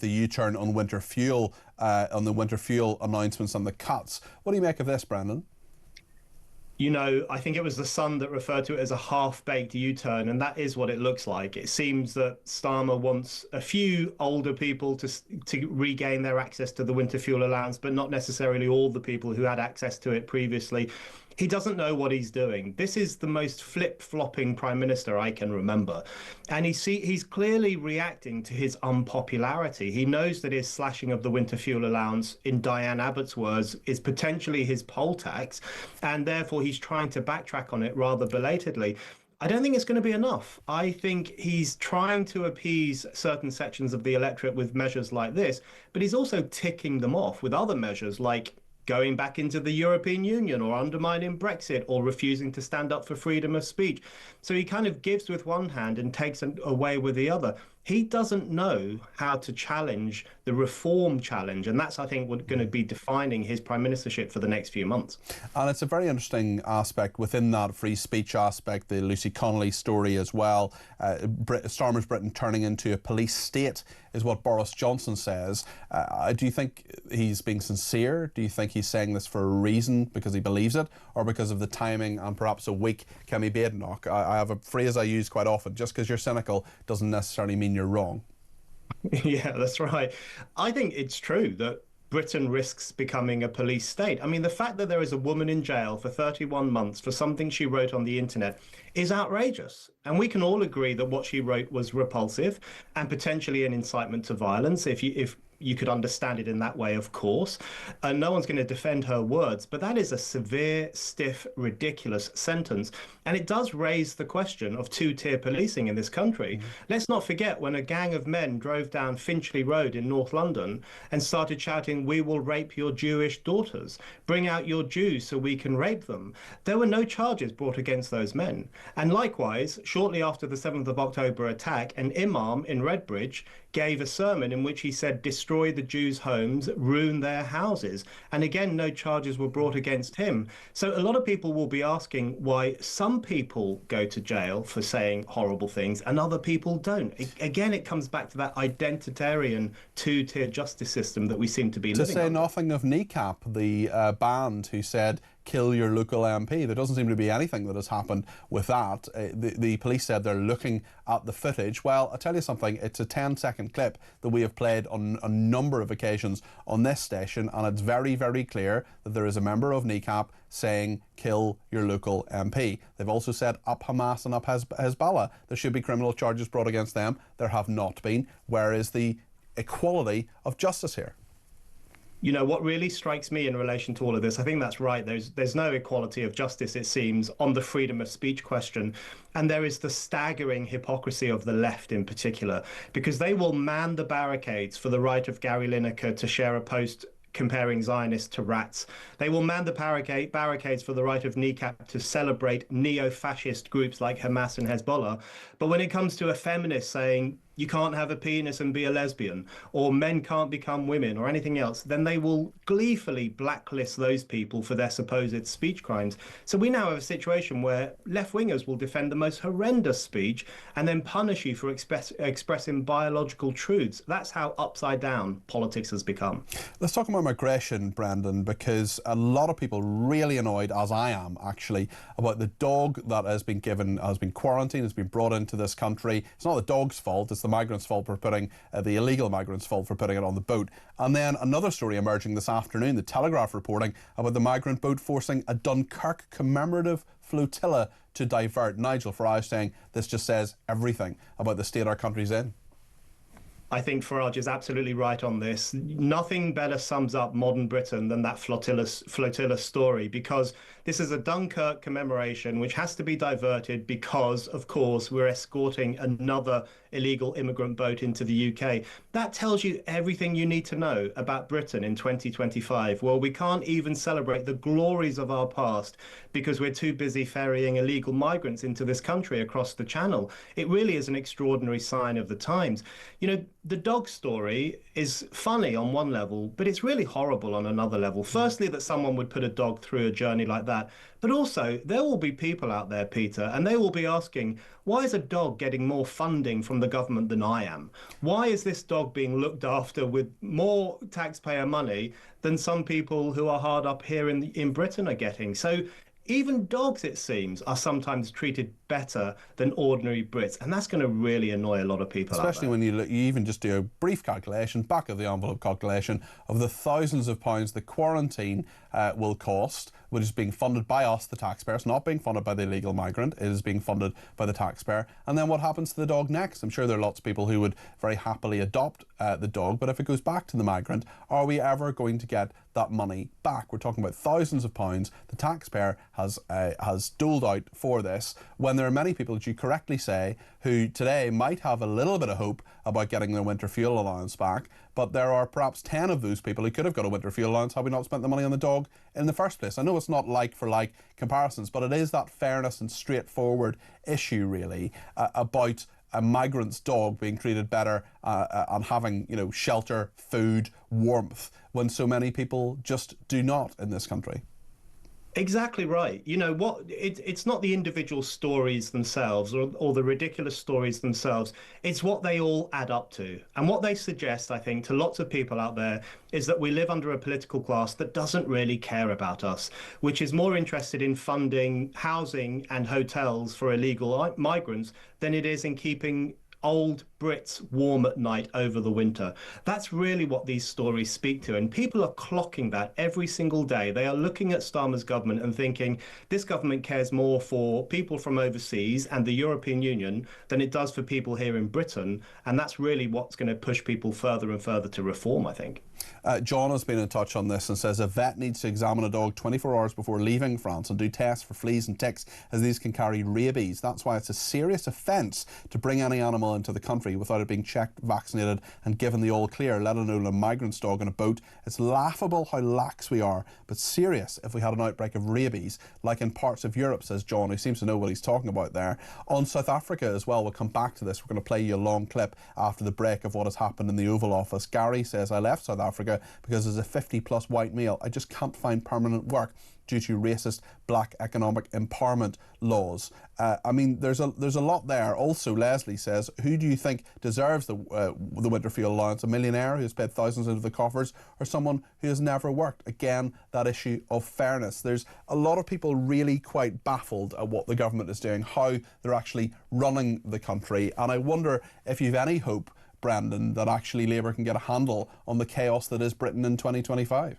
the U-turn on winter fuel, on the winter fuel announcements and the cuts. What do you make of this, Brendan? You know, I think it was the Sun that referred to it as a half-baked U-turn, and that is what it looks like. It seems that Starmer wants a few older people to regain their access to the winter fuel allowance, but not necessarily all the people who had access to it previously. He doesn't know what he's doing. This is the most flip-flopping prime minister I can remember. And he's clearly reacting to his unpopularity. He knows that his slashing of the winter fuel allowance, in Diane Abbott's words, is potentially his poll tax, and therefore he's trying to backtrack on it rather belatedly. I don't think it's going to be enough. I think he's trying to appease certain sections of the electorate with measures like this, but he's also ticking them off with other measures like going back into the European Union or undermining Brexit or refusing to stand up for freedom of speech. So he kind of gives with one hand and takes away with the other. He doesn't know how to challenge the reform challenge. And that's, I think, what's going to be defining his prime ministership for the next few months. And it's a very interesting aspect within that free speech aspect, the Lucy Connolly story as well. Starmer's Britain turning into a police state is what Boris Johnson says. Do you think he's being sincere? Do you think he's saying this for a reason, because he believes it, or because of the timing and perhaps a weak Kemi Badenoch? I have a phrase I use quite often: just because you're cynical doesn't necessarily mean you're wrong. Yeah, that's right. I think it's true that Britain risks becoming a police state. I mean, the fact that there is a woman in jail for 31 months for something she wrote on the internet is outrageous. And we can all agree that what she wrote was repulsive and potentially an incitement to violence, if you could understand it in that way, of course. And no one's going to defend her words, but that is a severe, stiff, ridiculous sentence. And it does raise the question of two-tier policing in this country. Let's not forget when a gang of men drove down Finchley Road in North London and started shouting, "We will rape your Jewish daughters. Bring out your Jews so we can rape them." There were no charges brought against those men. And likewise, shortly after the 7th of October attack, an imam in Redbridge gave a sermon in which he said, "Destroy the Jews' homes, ruin their houses." And again, no charges were brought against him. So a lot of people will be asking why some people go to jail for saying horrible things and other people don't. Again, it comes back to that identitarian two-tier justice system that we seem to be living To say under. nothing of Kneecap, the band who said, "Kill your local MP." There doesn't seem to be anything that has happened with that. The police said they're looking at the footage. Well, I'll tell you something, it's a 10-second clip that we have played on a number of occasions on this station, and it's very, very clear that there is a member of Kneecap saying, "Kill your local MP." They've also said, "Up Hamas and up Hezbollah." There should be criminal charges brought against them. There have not been. Where is the equality of justice here? You know, what really strikes me in relation to all of this, I think that's right. There's no equality of justice, it seems, on the freedom of speech question. And there is the staggering hypocrisy of the left in particular, because they will man the barricades for the right of Gary Lineker to share a post comparing Zionists to rats. They will man the barricades for the right of Kneecap to celebrate neo-fascist groups like Hamas and Hezbollah. But when it comes to a feminist saying you can't have a penis and be a lesbian, or men can't become women, or anything else, then they will gleefully blacklist those people for their supposed speech crimes. So we now have a situation where left-wingers will defend the most horrendous speech and then punish you for expressing biological truths. That's how upside down politics has become. Let's talk about migration, Brendan, because a lot of people really annoyed, as I am actually, about the dog that has been quarantined, has been brought into this country. It's not the dog's fault, it's the migrants' fault for putting, the illegal migrants' fault for putting it on the boat. And then another story emerging this afternoon, the Telegraph reporting about the migrant boat forcing a Dunkirk commemorative flotilla to divert. Nigel Farage saying this just says everything about the state our country's in. I think Farage is absolutely right on this. Nothing better sums up modern Britain than that flotilla story, because this is a Dunkirk commemoration which has to be diverted because, of course, we're escorting another illegal immigrant boat into the UK. That tells you everything you need to know about Britain in 2025. Well, we can't even celebrate the glories of our past because we're too busy ferrying illegal migrants into this country across the channel. It really is an extraordinary sign of the times. You know, the dog story is funny on one level, but it's really horrible on another level. Firstly, that someone would put a dog through a journey like that. But also, there will be people out there, Peter, and they will be asking, why is a dog getting more funding from the the government than I am. Why is this dog being looked after with more taxpayer money than some people who are hard up here in Britain are getting? So even dogs, it seems, are sometimes treated better than ordinary Brits, and that's going to really annoy a lot of people out Especially there. when you even just do a brief calculation, back of the envelope calculation, of the thousands of pounds the quarantine will cost, which is being funded by us, the taxpayers, not being funded by the illegal migrant. It is being funded by the taxpayer. And then what happens to the dog next? I'm sure there are lots of people who would very happily adopt the dog, but if it goes back to the migrant, are we ever going to get that money back? We're talking about thousands of pounds the taxpayer has doled out for this, when there are many people, as you correctly say, who today might have a little bit of hope about getting their winter fuel allowance back, but there are perhaps 10 of those people who could have got a winter fuel allowance had we not spent the money on the dog in the first place. I know it's not like for like comparisons, but it is that fairness and straightforward issue really about a migrant's dog being treated better and having, you know, shelter, food, warmth, when so many people just do not in this country. Exactly right. You know what? It's not the individual stories themselves or the ridiculous stories themselves. It's what they all add up to. And what they suggest, I think, to lots of people out there is that we live under a political class that doesn't really care about us, which is more interested in funding housing and hotels for illegal migrants than it is in keeping old Brits warm at night over the winter. That's really what these stories speak to. And people are clocking that every single day. They are looking at Starmer's government and thinking this government cares more for people from overseas and the European Union than it does for people here in Britain. And that's really what's going to push people further and further to reform, I think. John has been in touch on this and says a vet needs to examine a dog 24 hours before leaving France and do tests for fleas and ticks, as these can carry rabies. That's why it's a serious offence to bring any animal into the country without it being checked, vaccinated and given the all clear, let alone a migrant's dog in a boat. It's laughable how lax we are, but serious if we had an outbreak of rabies, like in parts of Europe, says John, who seems to know what he's talking about there. On South Africa as well, we'll come back to this. We're going to play you a long clip after the break of what has happened in the Oval Office. Gary says, I left South Africa because as a 50-plus white male, I just can't find permanent work due to racist black economic empowerment laws. I mean, there's a lot there. Also, Leslie says, who do you think deserves the winter fuel allowance? A millionaire who's paid thousands into the coffers, or someone who has never worked? Again, that issue of fairness. There's a lot of people really quite baffled at what the government is doing, how they're actually running the country. And I wonder if you've any hope, Brendan, that actually Labour can get a handle on the chaos that is Britain in 2025.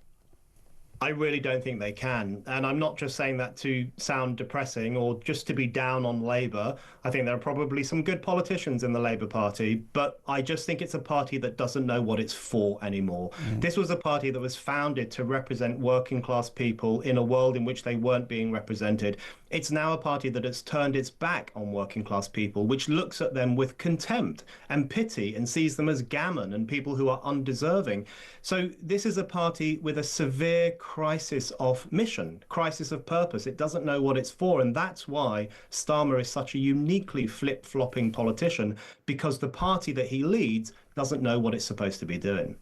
I really don't think they can. And I'm not just saying that to sound depressing or just to be down on Labour. I think there are probably some good politicians in the Labour Party, but I just think it's a party that doesn't know what it's for anymore. This was a party that was founded to represent working class people in a world in which they weren't being represented. It's now a party that has turned its back on working class people, which looks at them with contempt and pity and sees them as gammon and people who are undeserving. So this is a party with a severe crisis of mission, crisis of purpose. It doesn't know what it's for. And that's why Starmer is such a uniquely flip-flopping politician, because the party that he leads doesn't know what it's supposed to be doing.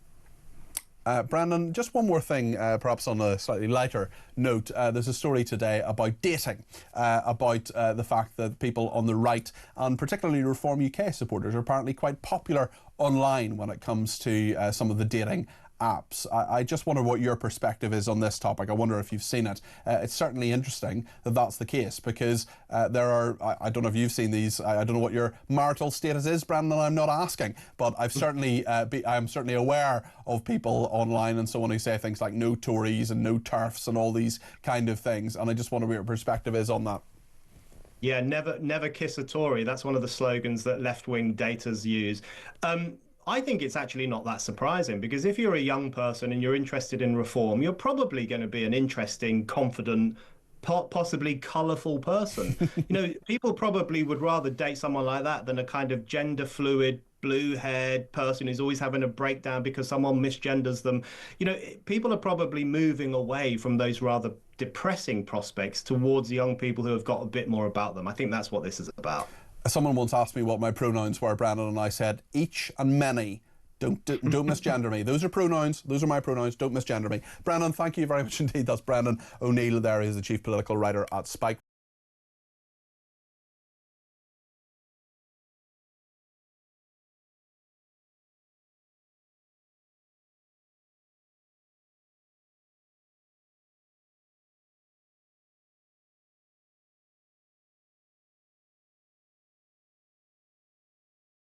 Brandon, just one more thing, perhaps on a slightly lighter note. There's a story today about dating, about the fact that people on the right, and particularly Reform UK supporters, are apparently quite popular online when it comes to some of the dating apps. I just wonder what your perspective is on this topic. I wonder if you've seen it. It's certainly interesting that that's the case, because there are, I don't know if you've seen these, I don't know what your marital status is, Brandon, I'm not asking, but I've certainly, I'm certainly aware of people online and so on who say things like no Tories and no TERFs and all these kind of things, and I just wonder what your perspective is on that. Yeah, never kiss a Tory. That's one of the slogans that left-wing daters use. I think it's actually not that surprising, because if you're a young person and you're interested in reform, you're probably going to be an interesting, confident, possibly colourful person. You know, people probably would rather date someone like that than a kind of gender fluid, blue-haired person who's always having a breakdown because someone misgenders them. You know, people are probably moving away from those rather depressing prospects towards young people who have got a bit more about them. I think that's what this is about. Someone once asked me what my pronouns were, Brandon, and I said each and many. Don't misgender me. Those are pronouns. Those are my pronouns. Don't misgender me. Brandon, thank you very much indeed. That's Brendan O'Neill there. He's the chief political writer at Spike.